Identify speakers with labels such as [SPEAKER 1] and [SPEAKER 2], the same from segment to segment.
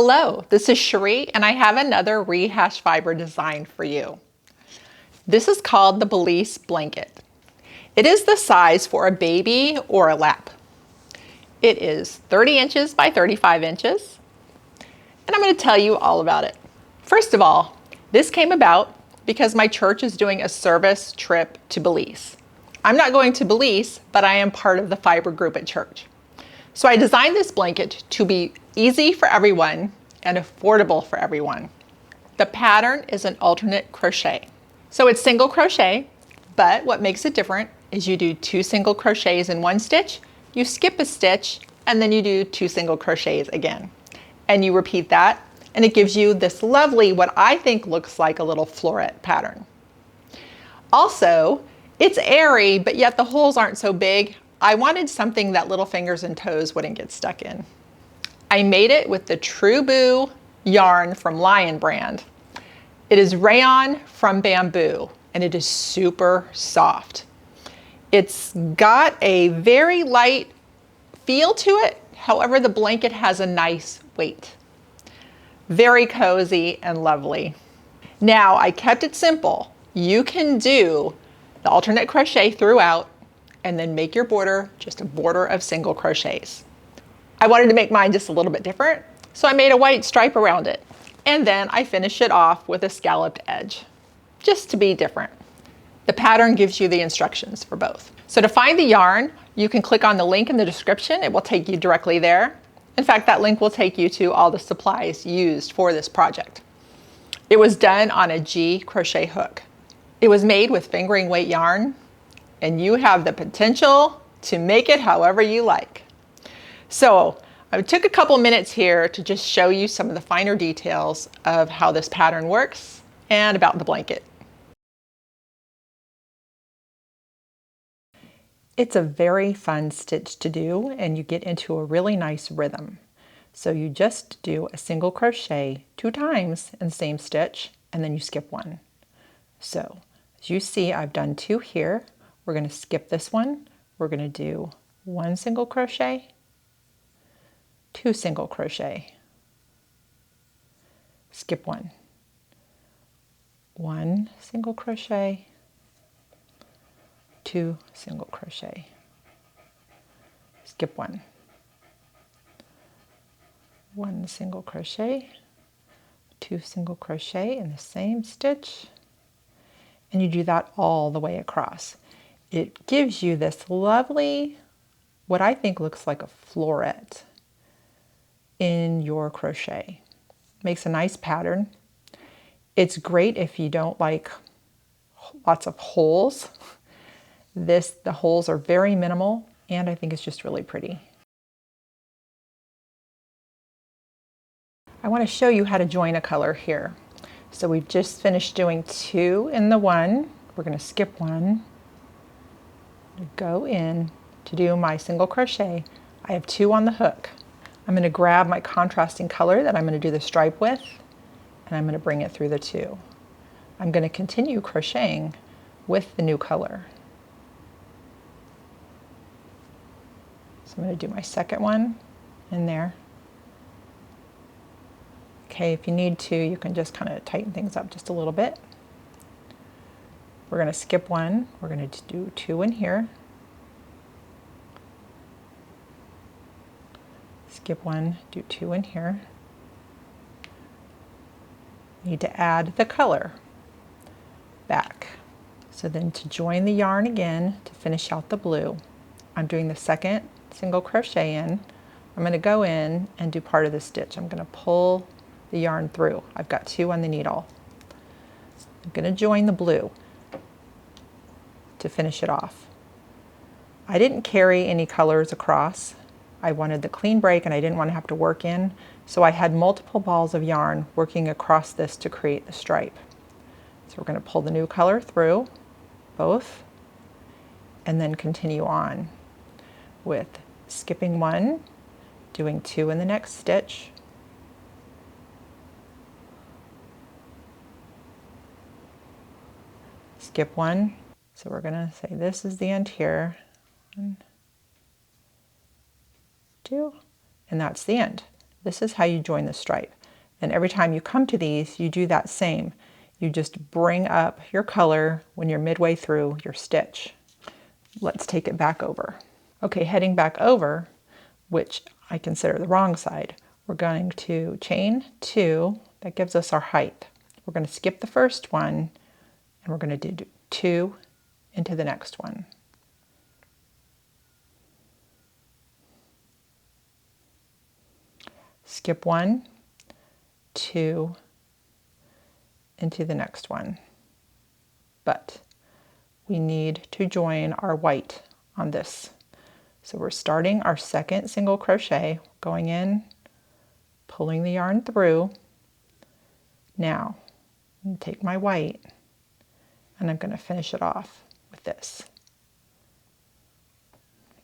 [SPEAKER 1] Hello, this is Cherie and I have another rehash fiber design for you. This is called the Belize blanket. It is the size for a baby or a lap. It is 30 inches by 35 inches and I'm going to tell you all about it. First of all, this came about because my church is doing a service trip to Belize. I'm not going to Belize, but I am part of the fiber group at church. So I designed this blanket to be easy for everyone and affordable for everyone. The pattern is an alternate crochet. So it's single crochet, but what makes it different is you do 2 single crochets in one stitch, you skip a stitch, and then you do 2 single crochets again. And you repeat that, and it gives you this lovely, what I think looks like a little floret pattern. Also, it's airy, but yet the holes aren't so big. I wanted something that little fingers and toes wouldn't get stuck in. I made it with the Truboo yarn from Lion brand. It is rayon from bamboo and it is super soft. It's got a very light feel to it. However, the blanket has a nice weight. Very cozy and lovely. Now, I kept it simple. You can do the alternate crochet throughout and then make your border just a border of single crochets. I wanted to make mine just a little bit different, so I made a white stripe around it. And then I finished it off with a scalloped edge, just to be different. The pattern gives you the instructions for both. So to find the yarn, you can click on the link in the description. It will take you directly there. In fact, that link will take you to all the supplies used for this project. It was done on a G crochet hook. It was made with fingering weight yarn, and you have the potential to make it however you like. So I took a couple minutes here to just show you some of the finer details of how this pattern works and about the blanket. It's a very fun stitch to do and you get into a really nice rhythm. So you just do a single crochet 2 times in the same stitch and then you skip 1. So as you see, I've done 2 here. We're going to skip this one. We're going to do 1 single crochet, 2 single crochet, skip 1, 1 single crochet, 2 single crochet, skip 1, 1 single crochet, 2 single crochet in the same stitch, and you do that all the way across. It gives you this lovely, what I think looks like a floret in your crochet. Makes a nice pattern. It's great if you don't like lots of holes. The holes are very minimal and I think it's just really pretty. I want to show you how to join a color here. So we've just finished doing 2 in the one. We're going to skip 1. Go in to do my single crochet. I have 2 on the hook. I'm going to grab my contrasting color that I'm going to do the stripe with and I'm going to bring it through the 2. I'm going to continue crocheting with the new color. So I'm going to do my second one in there. Okay, if you need to, you can just kind of tighten things up just a little bit. We're going to skip 1. We're going to do 2 in here. Skip 1, do 2 in here. Need to add the color back. So then to join the yarn again, to finish out the blue, I'm doing the second single crochet in. I'm going to go in and do part of the stitch. I'm going to pull the yarn through. I've got 2 on the needle. I'm going to join the blue to finish it off. I didn't carry any colors across. I wanted the clean break and I didn't want to have to work in, so I had multiple balls of yarn working across this to create the stripe. So we're going to pull the new color through both and then continue on with skipping 1, doing 2 in the next stitch, skip 1. So we're going to say this is the end here. 1, 2, and that's the end. This is how you join the stripe. And every time you come to these, you do that same. You just bring up your color when you're midway through your stitch. Let's take it back over. Okay, heading back over, which I consider the wrong side, we're going to chain 2. That gives us our height. We're going to skip the first one, and we're going to do 2 into the next one. Skip 1, 2 into the next one. But we need to join our white on this. So we're starting our second single crochet, going in, pulling the yarn through. Now, I'm going to take my white and I'm going to finish it off with this.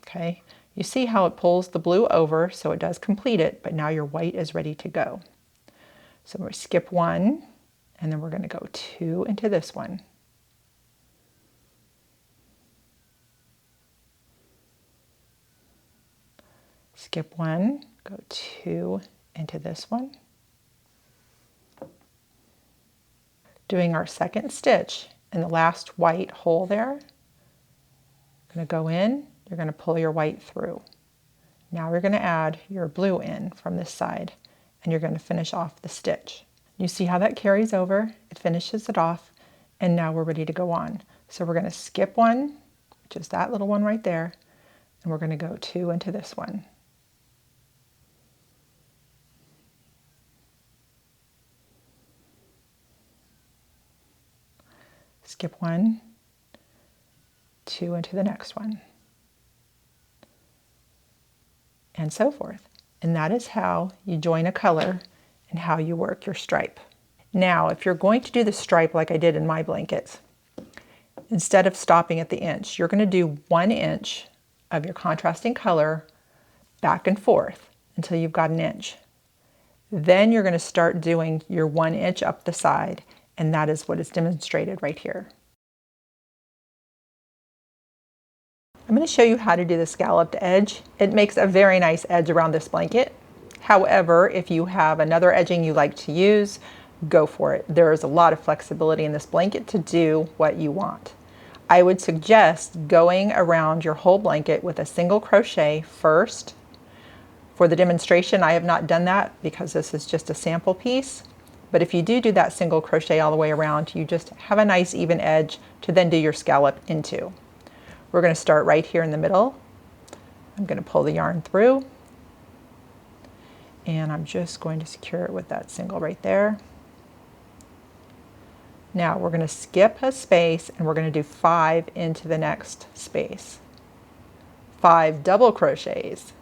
[SPEAKER 1] Okay, you see how it pulls the blue over, so it does complete it, but now your white is ready to go. So we're skip 1, and then we're going to go 2 into this one. Skip 1, go 2 into this one. Doing our second stitch in the last white hole there. You're going to go in, you're going to pull your white through. Now we're going to add your blue in from this side, and you're going to finish off the stitch. You see how that carries over, it finishes it off, and now we're ready to go on. So we're going to skip 1, which is that little one right there, and we're going to go 2 into this one. Skip 1, 2 into the next one, and so forth. And that is how you join a color and how you work your stripe. Now, if you're going to do the stripe like I did in my blankets, instead of stopping at the inch, you're going to do 1 inch of your contrasting color back and forth until you've got an inch. Then you're going to start doing your 1 inch up the side, and that is what is demonstrated right here. I'm going to show you how to do the scalloped edge. It makes a very nice edge around this blanket. However, if you have another edging you like to use, go for it. There is a lot of flexibility in this blanket to do what you want. I would suggest going around your whole blanket with a single crochet first. For the demonstration, I have not done that because this is just a sample piece. But if you do that single crochet all the way around, you just have a nice even edge to then do your scallop into. We're going to start right here in the middle. I'm going to pull the yarn through, and I'm just going to secure it with that single right there. Now we're going to skip a space, and we're going to do 5 into the next space. 5 double crochets.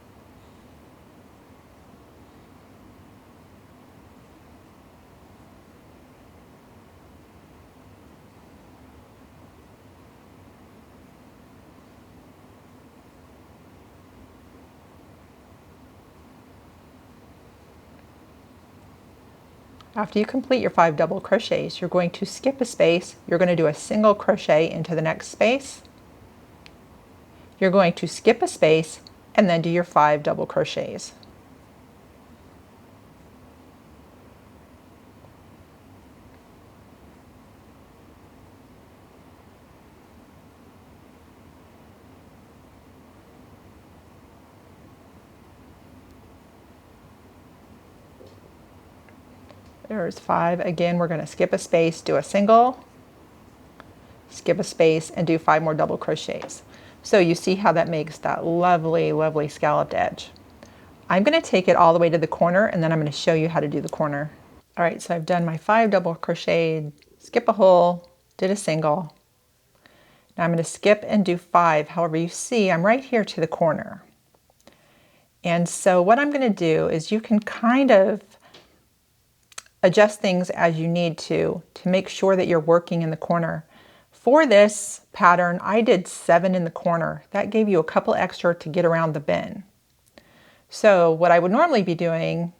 [SPEAKER 1] After you complete your 5 double crochets, you're going to skip a space, you're going to do a single crochet into the next space, you're going to skip a space, and then do your 5 double crochets. There's 5. Again, we're going to skip a space, do a single, skip a space, and do 5 more double crochets. So you see how that makes that lovely, lovely scalloped edge. I'm going to take it all the way to the corner, and then I'm going to show you how to do the corner. All right, so I've done my 5 double crocheted, skip a hole, did a single. Now I'm going to skip and do 5. However, you see I'm right here to the corner. And so what I'm going to do is you can kind of adjust things as you need to make sure that you're working in the corner. For this pattern, I did 7 in the corner. That gave you a couple extra to get around the bin. So what I would normally be doing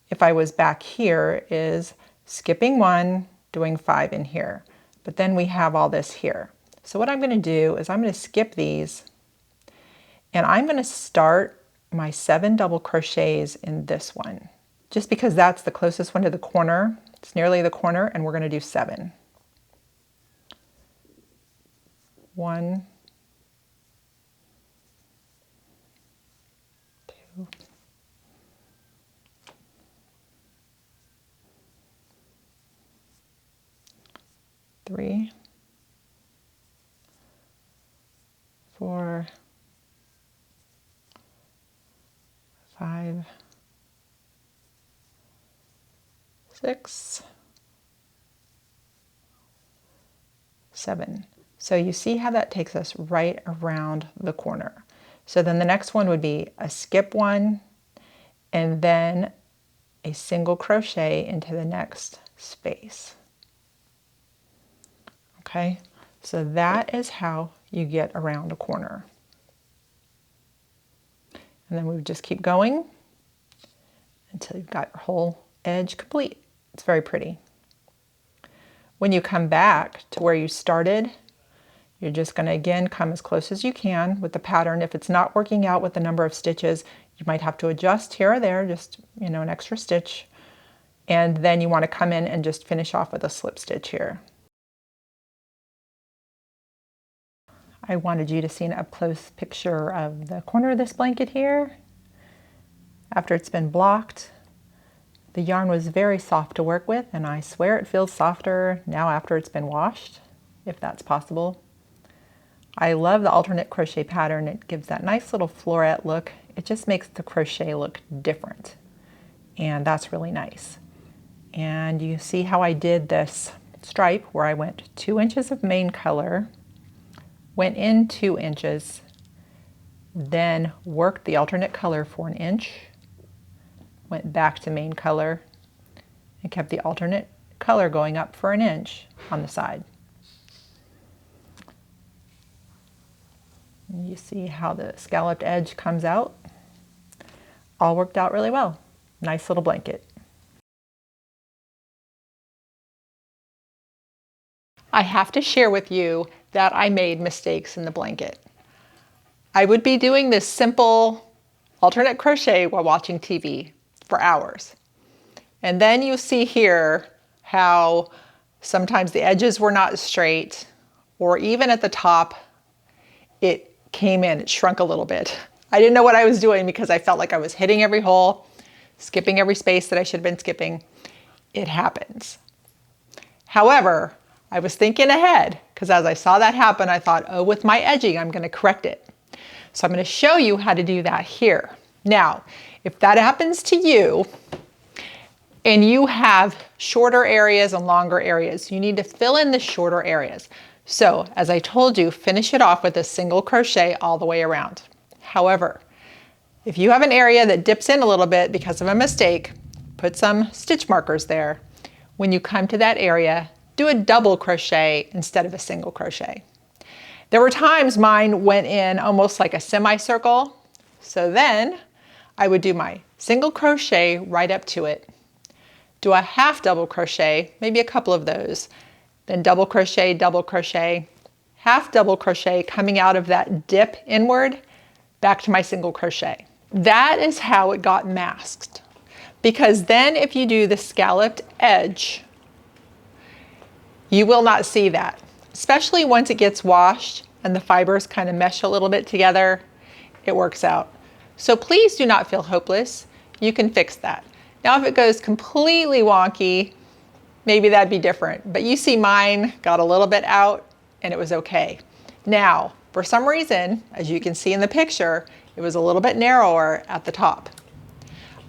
[SPEAKER 1] if I was back here is skipping 1, doing 5 in here. But then we have all this here. So what I'm going to do is I'm going to skip these, and I'm going to start my 7 double crochets in this one, just because that's the closest one to the corner. It's nearly the corner, and we're going to do 7. 1, 2, 3, 4, 5, 6, 7. So you see how that takes us right around the corner. So then the next one would be a skip 1 and then a single crochet into the next space. Okay, so that is how you get around a corner. And then we would just keep going until you've got your whole edge complete. It's very pretty. When you come back to where you started, you're just going to again come as close as you can with the pattern. If it's not working out with the number of stitches, you might have to adjust here or there, just, you know, an extra stitch. And then you want to come in and just finish off with a slip stitch here. I wanted you to see an up-close picture of the corner of this blanket here. After it's been blocked, the yarn was very soft to work with, and I swear it feels softer now after it's been washed, if that's possible. I love the alternate crochet pattern. It gives that nice little floret look. It just makes the crochet look different, and that's really nice. And you see how I did this stripe where I went 2 inches of main color, went in 2 inches, then worked the alternate color for 1 inch, went back to main color, and kept the alternate color going up for 1 inch on the side. And you see how the scalloped edge comes out. All worked out really well. Nice little blanket. I have to share with you that I made mistakes in the blanket. I would be doing this simple alternate crochet while watching TV for hours. And then you see here how sometimes the edges were not straight, or even at the top, it came in, it shrunk a little bit. I didn't know what I was doing because I felt like I was hitting every hole, skipping every space that I should have been skipping. It happens. However, I was thinking ahead because as I saw that happen, I thought, oh, with my edging, I'm going to correct it. So I'm going to show you how to do that here. Now, if that happens to you and you have shorter areas and longer areas, you need to fill in the shorter areas. So as I told you, finish it off with a single crochet all the way around. However, if you have an area that dips in a little bit because of a mistake, put some stitch markers there. When you come to that area, do a double crochet instead of a single crochet. There were times mine went in almost like a semicircle. So then I would do my single crochet right up to it, do a half double crochet, maybe a couple of those, then double crochet, half double crochet coming out of that dip inward, back to my single crochet. That is how it got masked. Because then if you do the scalloped edge, you will not see that, especially once it gets washed and the fibers kind of mesh a little bit together, it works out. So please do not feel hopeless. You can fix that. Now, if it goes completely wonky, maybe that'd be different, but you see mine got a little bit out and it was okay. Now, for some reason, as you can see in the picture, it was a little bit narrower at the top.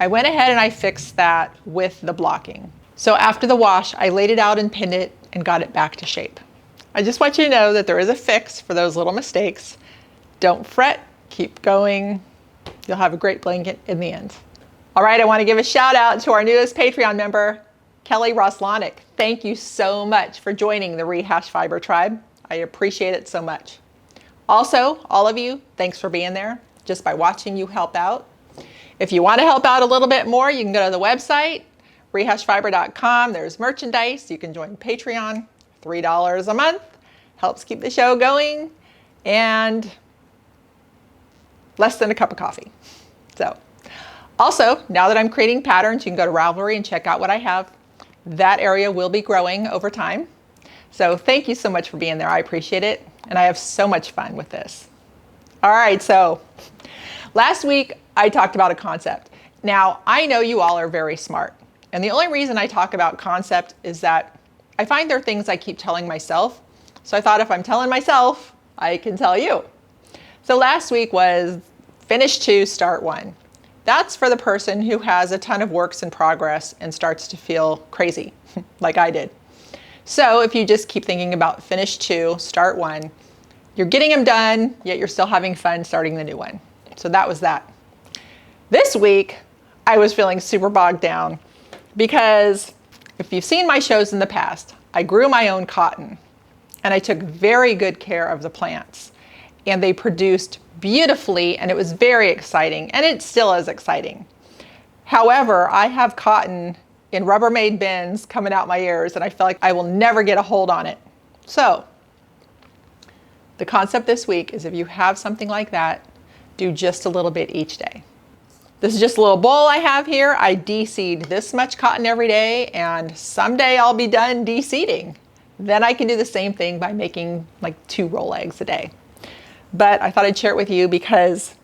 [SPEAKER 1] I went ahead and I fixed that with the blocking. So after the wash, I laid it out and pinned it and got it back to shape. I just want you to know that there is a fix for those little mistakes. Don't fret, keep going. You'll have a great blanket in the end. All right, I want to give a shout out to our newest Patreon member, Kelly Roslanik. Thank you so much for joining the Rehash Fiber tribe. I appreciate it so much. Also, all of you, thanks for being there. Just by watching, you help out. If you want to help out a little bit more, you can go to the website, rehashfiber.com. There's merchandise. You can join Patreon, $3 a month. Helps keep the show going, and less than a cup of coffee. So, also, now that I'm creating patterns, you can go to Ravelry and check out what I have. That area will be growing over time. So thank you so much for being there. I appreciate it. And I have so much fun with this. All right, so last week I talked about a concept. Now, I know you all are very smart. And the only reason I talk about concept is that I find there are things I keep telling myself. So I thought if I'm telling myself, I can tell you. So last week was finish 2, start 1. That's for the person who has a ton of works in progress and starts to feel crazy, like I did. So if you just keep thinking about finish 2, start 1, you're getting them done, yet you're still having fun starting the new one. So that was that. This week, I was feeling super bogged down because if you've seen my shows in the past, I grew my own cotton and I took very good care of the plants and they produced beautifully and it was very exciting and it still is exciting. However, I have cotton in Rubbermaid bins coming out my ears and I feel like I will never get a hold on it. So the concept this week is if you have something like that, do just a little bit each day. This is just a little bowl I have here. I de-seed this much cotton every day and someday I'll be done de-seeding. Then I can do the same thing by making like 2 roll eggs a day. But I thought I'd share it with you because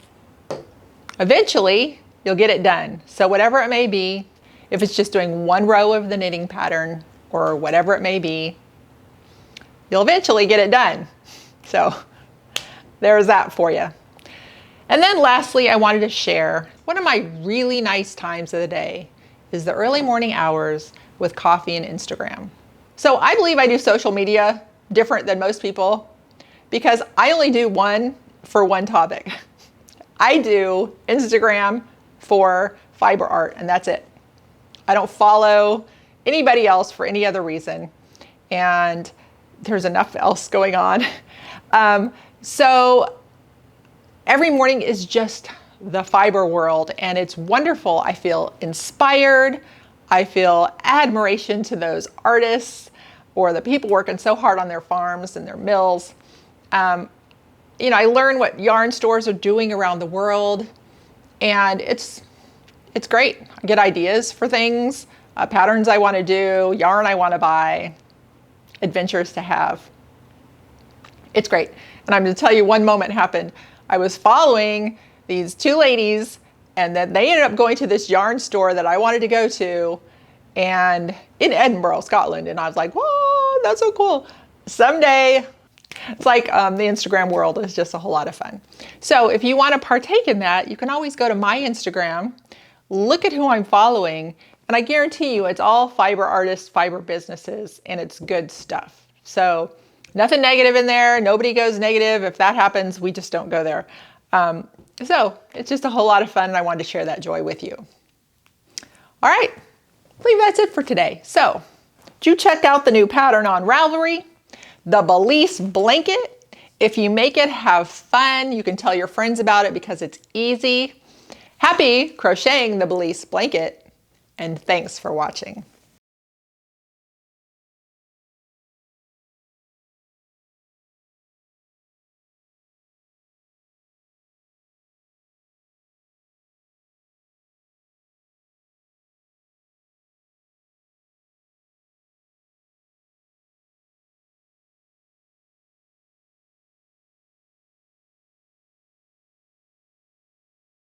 [SPEAKER 1] eventually you'll get it done. So whatever it may be, if it's just doing 1 row of the knitting pattern or whatever it may be, you'll eventually get it done. So there's that for you. And then lastly, I wanted to share one of my really nice times of the day is the early morning hours with coffee and Instagram. So I believe I do social media different than most people because I only do one for one topic. I do Instagram for fiber art and that's it. I don't follow anybody else for any other reason. And there's enough else going on. So every morning is just the fiber world and it's wonderful. I feel inspired. I feel admiration to those artists or the people working so hard on their farms and their mills. You know, I learn what yarn stores are doing around the world and it's great. I get ideas for things, patterns I want to do, yarn I want to buy, adventures to have. It's great. And I'm going to tell you one moment happened. I was following these 2 ladies and then they ended up going to this yarn store that I wanted to go to and in Edinburgh, Scotland. And I was like, whoa, that's so cool. Someday, it's like the Instagram world is just a whole lot of fun. So if you want to partake in that, you can always go to my Instagram, look at who I'm following, and I guarantee you it's all fiber artists, fiber businesses, and it's good stuff. So nothing negative in there. Nobody goes negative. If that happens, we just don't go there. So it's just a whole lot of fun and I wanted to share that joy with you. All right, I believe that's it for today. So did you check out the new pattern on Ravelry, the Belize blanket? If you make it, have fun. You can tell your friends about it because it's easy. Happy crocheting the Belize blanket and thanks for watching.